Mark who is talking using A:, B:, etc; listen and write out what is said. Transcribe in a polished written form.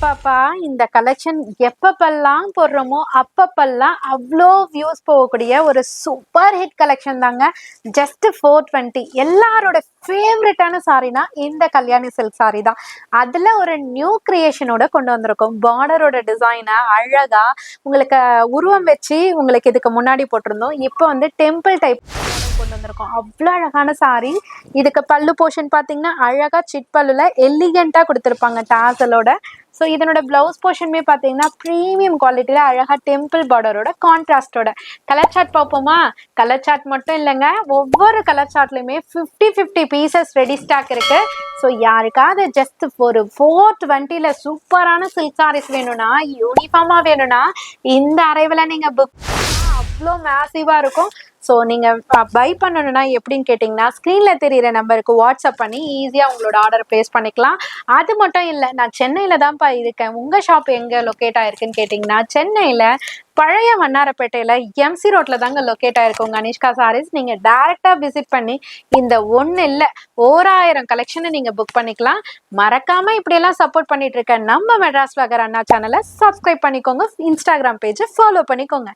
A: அப்பப்பா இந்த கலெக்ஷன் எப்பப்பெல்லாம் போடுறோமோ அப்பப்பெல்லாம் அவ்வளோ வியூஸ் போகக்கூடிய ஒரு சூப்பர் ஹிட் கலெக்ஷன் தாங்க. ஜஸ்ட் 420 எல்லாரோட ஃபேவரட்டான சாரினா இந்த கல்யாணி சில்க் சாரி தான். அதுல ஒரு நியூ கிரியேஷனோட கொண்டு வந்திருக்கோம். பார்டரோட டிசைனை அழகா உங்களுக்கு உருவம் வச்சு உங்களுக்கு இதுக்கு முன்னாடி போட்டிருந்தோம். இப்போ வந்து டெம்பிள் டைப் கொண்டு வந்திருக்கோம். அவ்வளோ அழகான சாரி. இதுக்கு பல்லு போர்ஷன் பார்த்தீங்கன்னா அழகா சிட் பல்லுல எலிகண்டா கொடுத்துருப்பாங்க டாசலோட. ஸோ இதனோட பிளவுஸ் போர்ஷனுமே பார்த்தீங்கன்னா ப்ரீமியம் குவாலிட்டியில் அழகாக டெம்பிள் பார்டரோட கான்ட்ராஸ்டோட. கலர் சார்ட் பார்ப்போமா? கலர் சார்ட் மட்டும் இல்லைங்க, ஒவ்வொரு கலர் சார்ட்லையுமே 50 பீசஸ் ரெடி ஸ்டாக் இருக்கு. ஸோ யாருக்காவது ஜஸ்ட் ஒரு 420ல சூப்பரான சில்க் சாரீஸ் வேணும்னா, யூனிஃபார்மாக வேணும்னா இந்த அரைவில் நீங்கள் புக் அவ்வளோ மேசிவாக இருக்கும். ஸோ நீங்கள் பை பண்ணணும்னா எப்படின்னு கேட்டிங்கன்னா, ஸ்க்ரீனில் தெரிகிற நம்பருக்கு வாட்ஸ்அப் பண்ணி ஈஸியாக உங்களோட ஆர்டர் ப்ளேஸ் பண்ணிக்கலாம். அது மட்டும் இல்லை, நான் சென்னையில் தான்ப்பா இருக்கேன், உங்கள் ஷாப் எங்கே லொக்கேட் ஆகிருக்குன்னு கேட்டிங்கன்னா, சென்னையில் பழைய வண்ணாரப்பேட்டையில் எம்சி ரோட்டில் தாங்க லொக்கேட் ஆகிருக்கு உங்கள் அனிஷ்கா சாரீஸ். நீங்கள் டேரெக்டாக விசிட் பண்ணி இந்த ஒன்று இல்லை 1000 கலெக்ஷனை நீங்கள் புக் பண்ணிக்கலாம். மறக்காமல் இப்படியெல்லாம் சப்போர்ட் பண்ணிட்டு இருக்க நம்ம மெட்ராஸ் ஃப்ளவர் அண்ணா சேனலை சப்ஸ்கிரைப் பண்ணிக்கோங்க. இன்ஸ்டாகிராம் பேஜை ஃபாலோ பண்ணிக்கோங்க.